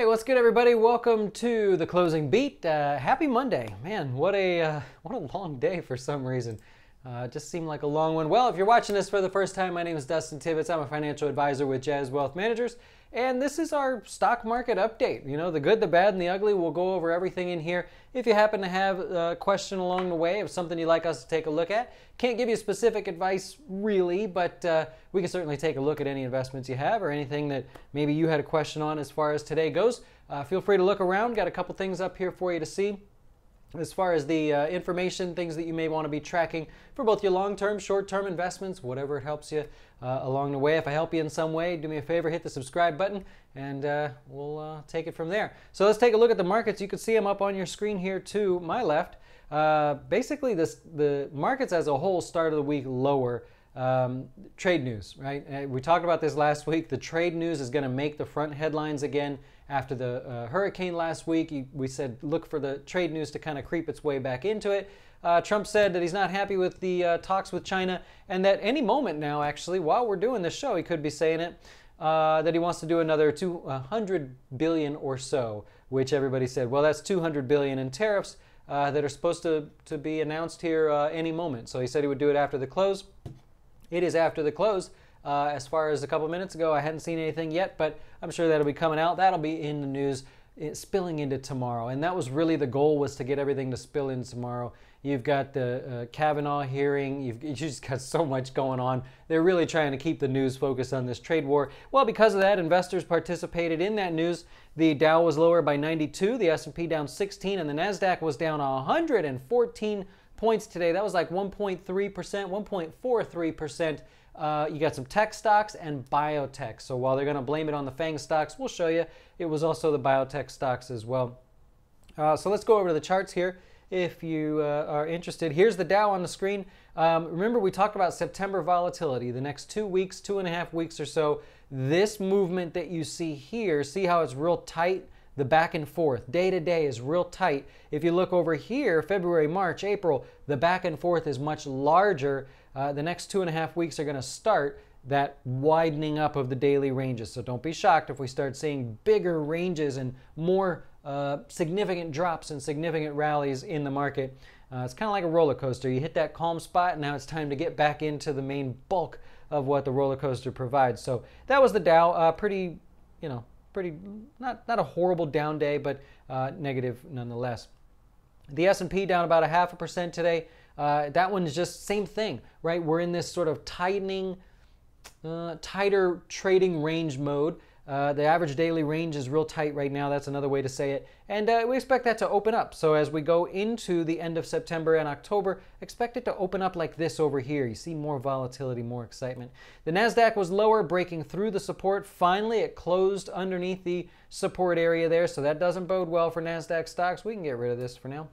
Hey, what's good, everybody? Welcome to the closing beat. Happy Monday, man! What a long day for some reason. It just seemed like a long one. Well, if you're watching this for the first time, my name is Dustin Tibbetts. I'm a financial advisor with Jazz Wealth Managers, and this is our stock market update. You know, the good, the bad, and the ugly. We'll go over everything in here. If you happen to have a question along the way of something you'd like us to take a look at, can't give you specific advice really, but we can certainly take a look at any investments you have or anything that maybe you had a question on as far as today goes. Feel free to look around. Got a couple things up here for you to see. As far as the information, things that you may want to be tracking for both your long-term, short-term investments, whatever it helps you along the way. If I help you in some way, do me a favor, hit the subscribe button, and we'll take it from there. So let's take a look at the markets. You can see them up on your screen here to my left. Basically, the markets as a whole started the week lower. Trade news, right? We talked about this last week. The trade news is going to make the front headlines again after the hurricane last week. We said look for the trade news to kind of creep its way back into it. Trump said that he's not happy with the talks with China, and that any moment now, actually, while we're doing this show, he could be saying it, that he wants to do another 200 billion or so, which everybody said, well, that's 200 billion in tariffs that are supposed to be announced here any moment. So he said he would do it after the close. It is after the close. As far as a couple minutes ago, I hadn't seen anything yet, but I'm sure that'll be coming out. That'll be in the news, spilling into tomorrow. And that was really the goal, was to get everything to spill in tomorrow. You've got the Kavanaugh hearing. You've just got so much going on. They're really trying to keep the news focused on this trade war. Well, because of that, investors participated in that news. The Dow was lower by 92, the S&P down 16, and the Nasdaq was down 114 points today. That was like 1.3%, 1.43%. You got some tech stocks and biotech. So while they're going to blame it on the FANG stocks, we'll show you it was also the biotech stocks as well. So let's go over to the charts here if you are interested. Here's the Dow on the screen. Remember, we talked about September volatility. The next 2 weeks, 2.5 weeks or so, this movement that you see here, see how it's real tight? The back and forth, day to day, is real tight. If you look over here, February, March, April, the back and forth is much larger. The next 2.5 weeks are going to start that widening up of the daily ranges. So don't be shocked if we start seeing bigger ranges and more significant drops and significant rallies in the market. It's kind of like a roller coaster. You hit that calm spot, and now it's time to get back into the main bulk of what the roller coaster provides. So that was the Dow. Pretty, not a horrible down day, but negative nonetheless. The S&P down about 0.5% today. That one is just same thing, right? We're in this sort of tightening, tighter trading range mode. The average daily range is real tight right now. That's another way to say it. And we expect that to open up. So as we go into the end of September and October, expect it to open up like this over here. You see more volatility, more excitement. The Nasdaq was lower, breaking through the support. Finally, it closed underneath the support area there. So that doesn't bode well for Nasdaq stocks. We can get rid of this for now.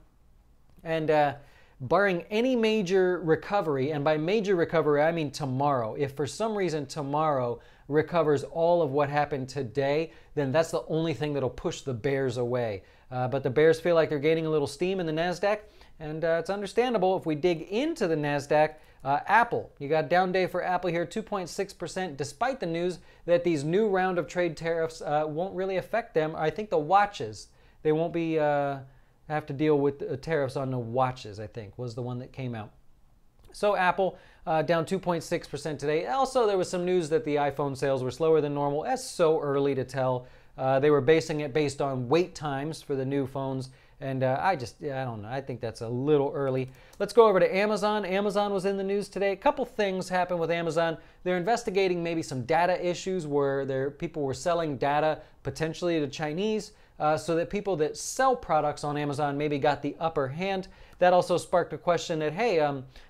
And barring any major recovery, and by major recovery, I mean tomorrow. If for some reason tomorrow recovers all of what happened today, then that's the only thing that'll push the bears away. But the bears feel like they're gaining a little steam in the Nasdaq, and it's understandable. If we dig into the Nasdaq, Apple, you got down day for Apple here, 2.6%, despite the news that these new round of trade tariffs won't really affect them. I think the watches, they won't be have to deal with tariffs on the watches, I think, was the one that came out. So Apple down 2.6% today. Also, there was some news that the iPhone sales were slower than normal. That's so early to tell. They were basing it based on wait times for the new phones. And I don't know. I think that's a little early. Let's go over to Amazon. Amazon was in the news today. A couple things happened with Amazon. They're investigating maybe some data issues where people were selling data potentially to Chinese, so that people that sell products on Amazon maybe got the upper hand. That also sparked a question that, hey,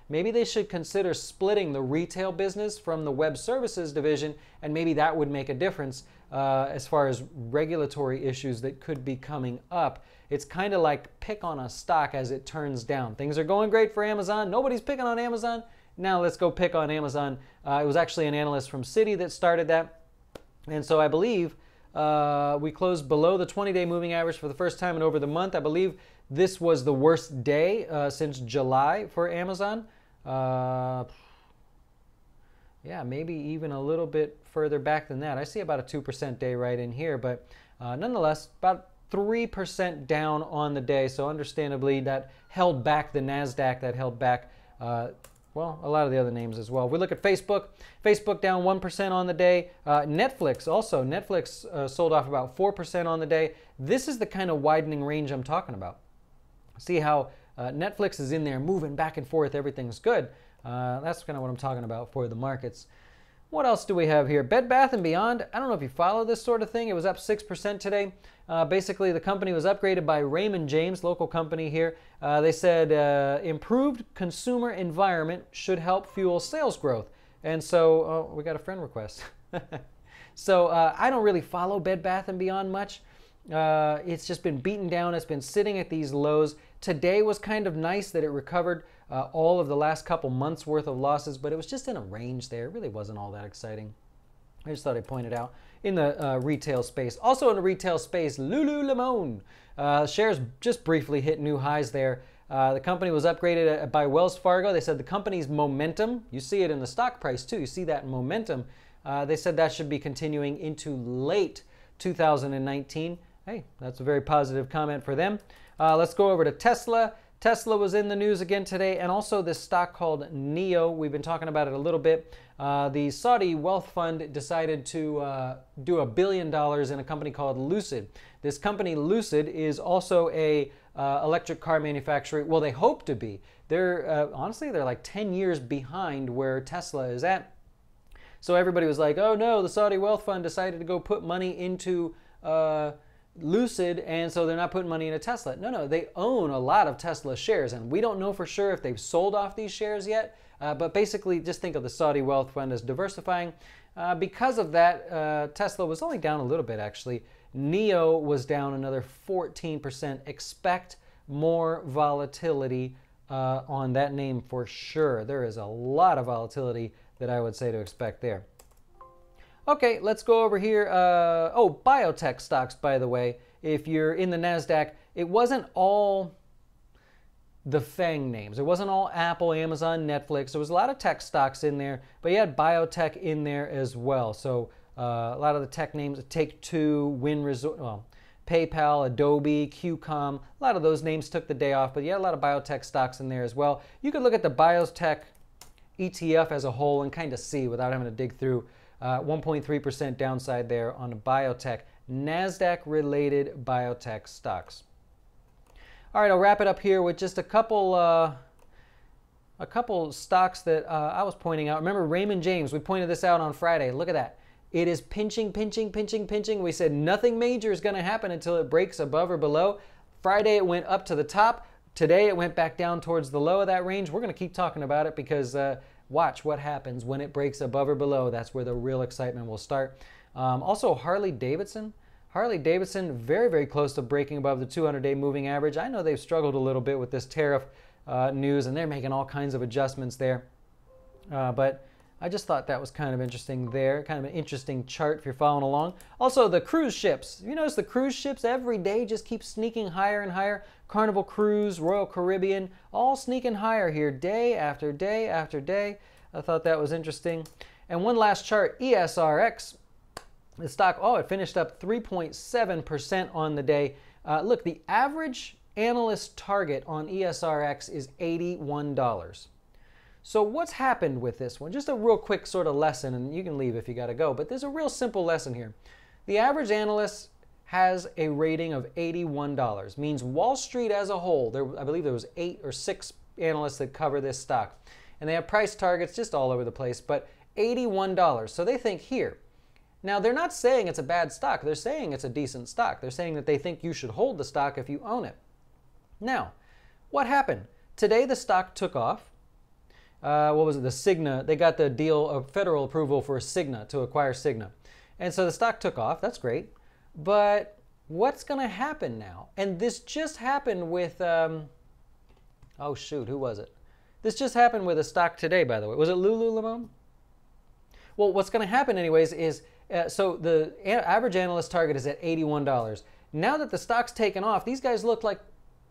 maybe they should consider splitting the retail business from the web services division, and maybe that would make a difference as far as regulatory issues that could be coming up. It's kind of like pick on a stock as it turns down. Things are going great for Amazon. Nobody's picking on Amazon. Now let's go pick on Amazon. It was actually an analyst from Citi that started that. And so I believe we closed below the 20-day moving average for the first time in over the month. I believe this was the worst day since July for Amazon. Yeah, maybe even a little bit further back than that. I see about a 2% day right in here, but Nonetheless, about 3% down on the day. So understandably, that held back the Nasdaq, that held back, well, a lot of the other names as well. If we look at Facebook, Facebook down 1% on the day. Netflix also, Netflix sold off about 4% on the day. This is the kind of widening range I'm talking about. See how Netflix is in there moving back and forth, everything's good. That's kind of what I'm talking about for the markets. What else do we have here? Bed Bath & Beyond. I don't know if you follow this sort of thing. It was up 6% today. Basically, the company was upgraded by Raymond James, local company here. They said improved consumer environment should help fuel sales growth. And so, we got a friend request. So I don't really follow Bed Bath & Beyond much. It's just been beaten down. It's been sitting at these lows. Today was kind of nice that it recovered all of the last couple months worth of losses, but it was just in a range there. It really wasn't all that exciting. I just thought I'd point it out. In the retail space, also in the retail space, Lululemon. Shares just briefly hit new highs there. The company was upgraded by Wells Fargo. They said the company's momentum, you see it in the stock price too, you see that momentum. They said that should be continuing into late 2019. Hey, that's a very positive comment for them. Let's go over to Tesla. Tesla was in the news again today, and also this stock called NIO. We've been talking about it a little bit. The Saudi wealth fund decided to do $1 billion in a company called Lucid. This company, Lucid, is also a electric car manufacturer. Well, they hope to be. They're honestly, they're like 10 years behind where Tesla is at. So everybody was like, oh no, the Saudi wealth fund decided to go put money into Lucid, and so they're not putting money into Tesla. No, they own a lot of Tesla shares, and we don't know for sure if they've sold off these shares yet, but basically just think of the Saudi wealth fund as diversifying. Because of that, Tesla was only down a little bit actually. NIO was down another 14%. Expect more volatility on that name for sure. There is a lot of volatility that I would say to expect there. Okay, let's go over here. Oh, biotech stocks, by the way. If you're in the Nasdaq, it wasn't all the FANG names. It wasn't all Apple, Amazon, Netflix. There was a lot of tech stocks in there, but you had biotech in there as well. So a lot of the tech names, Take-Two, Win Resort, well, PayPal, Adobe, QCOM, a lot of those names took the day off, but you had a lot of biotech stocks in there as well. You could look at the biotech ETF as a whole and kind of see without having to dig through. 1.3% downside there on the biotech, Nasdaq-related biotech stocks. All right, I'll wrap it up here with just a couple stocks that I was pointing out. Remember Raymond James, we pointed this out on Friday. Look at that. It is pinching, pinching, pinching, pinching. We said nothing major is going to happen until it breaks above or below. Friday it went up to the top. Today it went back down towards the low of that range. We're going to keep talking about it because watch what happens when it breaks above or below. That's where the real excitement will start. Also, Harley-Davidson. Harley-Davidson, very, very close to breaking above the 200-day moving average. I know they've struggled a little bit with this tariff news, and they're making all kinds of adjustments there. But I just thought that was kind of interesting there. Kind of an interesting chart if you're following along. Also, the cruise ships. You notice the cruise ships every day just keep sneaking higher and higher. Carnival Cruise, Royal Caribbean, all sneaking higher here day after day after day. I thought that was interesting. And one last chart, ESRX. The stock, oh, it finished up 3.7% on the day. Look, the average analyst target on ESRX is $81. So what's happened with this one? Just a real quick sort of lesson, and you can leave if you got to go, but there's a real simple lesson here. The average analyst has a rating of $81. Means Wall Street as a whole, I believe there was 8 or 6 analysts that cover this stock, and they have price targets just all over the place, but $81. So they think here. Now, they're not saying it's a bad stock. They're saying it's a decent stock. They're saying that they think you should hold the stock if you own it. Now, what happened? Today, the stock took off. What was it? The Cigna. They got the deal of federal approval for Cigna to acquire Cigna. And so the stock took off. That's great. But what's going to happen now? And this just happened with, oh shoot, who was it? This just happened with a stock today, by the way. Was it Lululemon? Well, what's going to happen anyways is, so the average analyst target is at $81. Now that the stock's taken off, these guys look like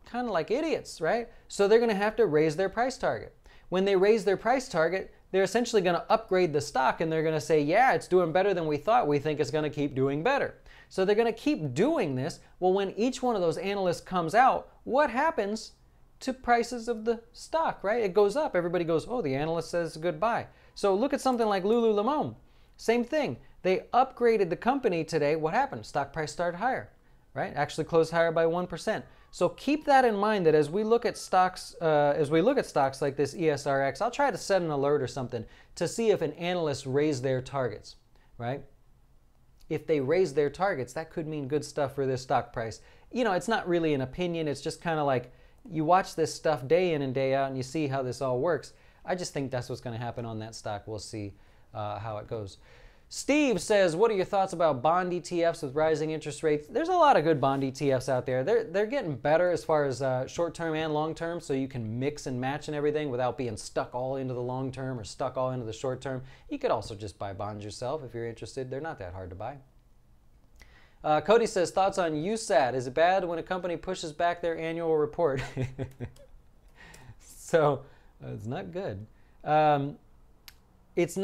kind of like idiots, right? So they're going to have to raise their price target. When they raise their price target, they're essentially going to upgrade the stock and they're going to say, yeah, it's doing better than we thought. We think it's going to keep doing better. So they're going to keep doing this. Well, when each one of those analysts comes out, what happens to prices of the stock, right? It goes up. Everybody goes, oh, the analyst says goodbye. So look at something like Lululemon. Same thing. They upgraded the company today. What happened? Stock price started higher, right? Actually closed higher by 1%. So keep that in mind that as we look at stocks, like this ESRX, I'll try to set an alert or something to see if an analyst raised their targets, right? If they raise their targets, that could mean good stuff for this stock price. You know, it's not really an opinion. It's just kind of like you watch this stuff day in and day out and you see how this all works. I just think that's what's going to happen on that stock. We'll see how it goes. Steve says, what are your thoughts about bond ETFs with rising interest rates? There's a lot of good bond ETFs out there. They're getting better as far as short-term and long-term, so you can mix and match and everything without being stuck all into the long-term or stuck all into the short-term. You could also just buy bonds yourself if you're interested. They're not that hard to buy. Cody says, thoughts on USAT. Is it bad when a company pushes back their annual report? So, it's not good. It's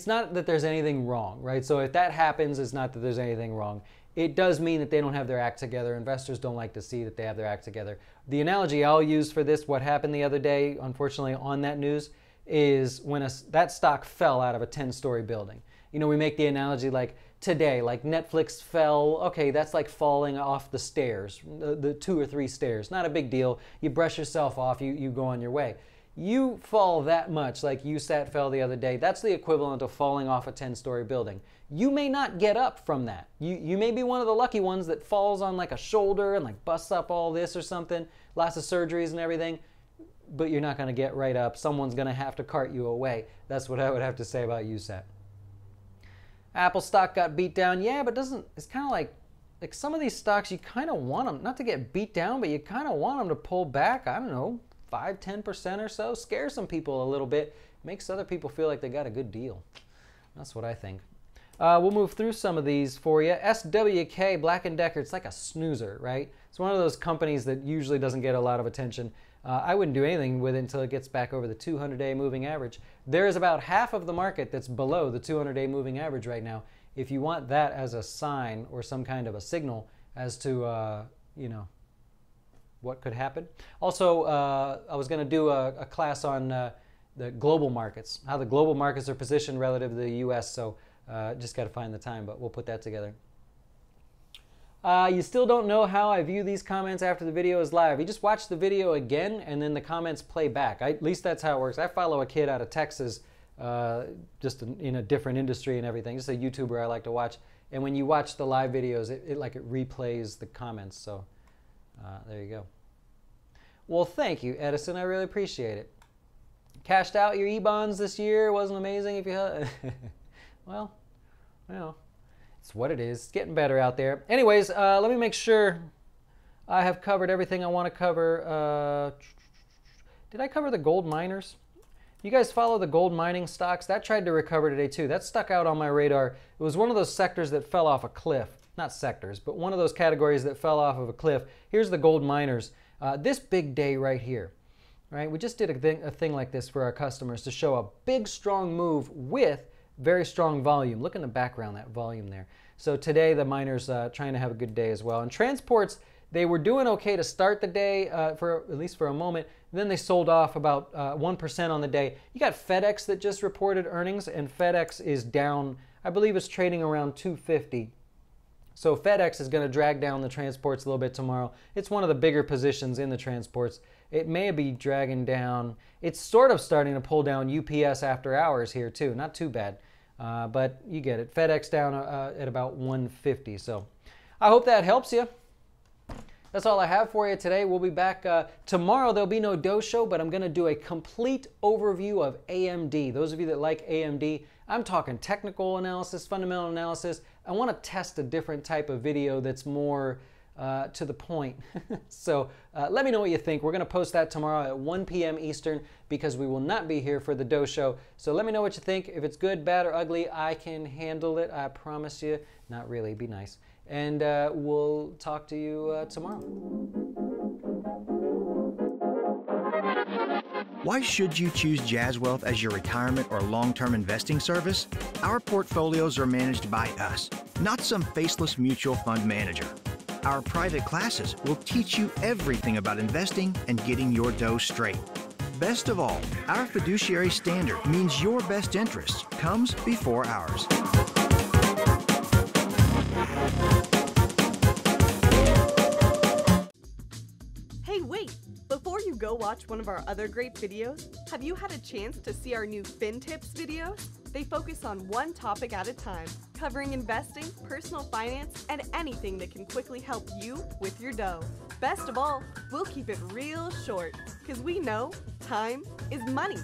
not that there's anything wrong, right? So if that happens, it's not that there's anything wrong. It does mean that they don't have their act together. Investors don't like to see that they have their act together. The analogy I'll use for this, what happened the other day, unfortunately on that news, is when that stock fell out of a 10-story building. You know, we make the analogy like today, like Netflix fell, okay, that's like falling off the stairs, the 2 or 3 stairs. Not a big deal. You brush yourself off, you go on your way. You fall that much, like USAT fell the other day, that's the equivalent of falling off a 10-story building. You may not get up from that. You may be one of the lucky ones that falls on like a shoulder and like busts up all this or something, lots of surgeries and everything, but you're not going to get right up. Someone's going to have to cart you away. That's what I would have to say about USAT. Apple stock got beat down. Yeah, but it's kind of like some of these stocks, you kind of want them, not to get beat down, but you kind of want them to pull back, I don't know, 5-10% or so, scare some people a little bit, makes other people feel like they got a good deal. That's what I think. We'll move through some of these for you. SWK, Black & Decker, it's like a snoozer, right? It's one of those companies that usually doesn't get a lot of attention. I wouldn't do anything with it until it gets back over the 200-day moving average. There is about half of the market that's below the 200-day moving average right now. If you want that as a sign or some kind of a signal as to, you know, what could happen. Also, I was going to do a class on the global markets, how the global markets are positioned relative to the U.S., so just got to find the time, but we'll put that together. You still don't know how I view these comments after the video is live. You just watch the video again, and then the comments play back. At least that's how it works. I follow a kid out of Texas, just in a different industry and everything, just a YouTuber I like to watch. And when you watch the live videos, it replays the comments, so there you go. Well, thank you, Edison. I really appreciate it. Cashed out your E-bonds this year. Wasn't amazing if you... Well, you know, it's what it is. It's getting better out there. Anyways, let me make sure I have covered everything I want to cover. Did I cover the gold miners? You guys follow the gold mining stocks? That tried to recover today, too. That stuck out on my radar. It was one of those sectors that fell off a cliff. Not sectors, but one of those categories that fell off of a cliff. Here's the gold miners. This big day right here, right? We just did a thing like this for our customers to show a big, strong move with very strong volume. Look in the background, that volume there. So today the miners trying to have a good day as well. And transports, they were doing okay to start the day, at least for a moment. Then they sold off about 1% on the day. You got FedEx that just reported earnings, and FedEx is down. I believe it's trading around 250. So FedEx is going to drag down the transports a little bit tomorrow. It's one of the bigger positions in the transports. It may be dragging down. It's sort of starting to pull down UPS after hours here too. Not too bad, but you get it. FedEx down at about 150. So I hope that helps you. That's all I have for you today. We'll be back tomorrow. There'll be no Dow show, but I'm going to do a complete overview of AMD. Those of you that like AMD, I'm talking technical analysis, fundamental analysis. I want to test a different type of video that's more to the point. So let me know what you think. We're going to post that tomorrow at 1 p.m. Eastern because we will not be here for the Dow show. So let me know what you think. If it's good, bad, or ugly, I can handle it. I promise you. Not really. Be nice. And we'll talk to you tomorrow. Why should you choose Jazz Wealth as your retirement or long-term investing service? Our portfolios are managed by us, not some faceless mutual fund manager. Our private classes will teach you everything about investing and getting your dough straight. Best of all, our fiduciary standard means your best interest comes before ours. Hey, wait! Before you go watch one of our other great videos, have you had a chance to see our new Fin Tips videos? They focus on one topic at a time, covering investing, personal finance, and anything that can quickly help you with your dough. Best of all, we'll keep it real short, because we know time is money.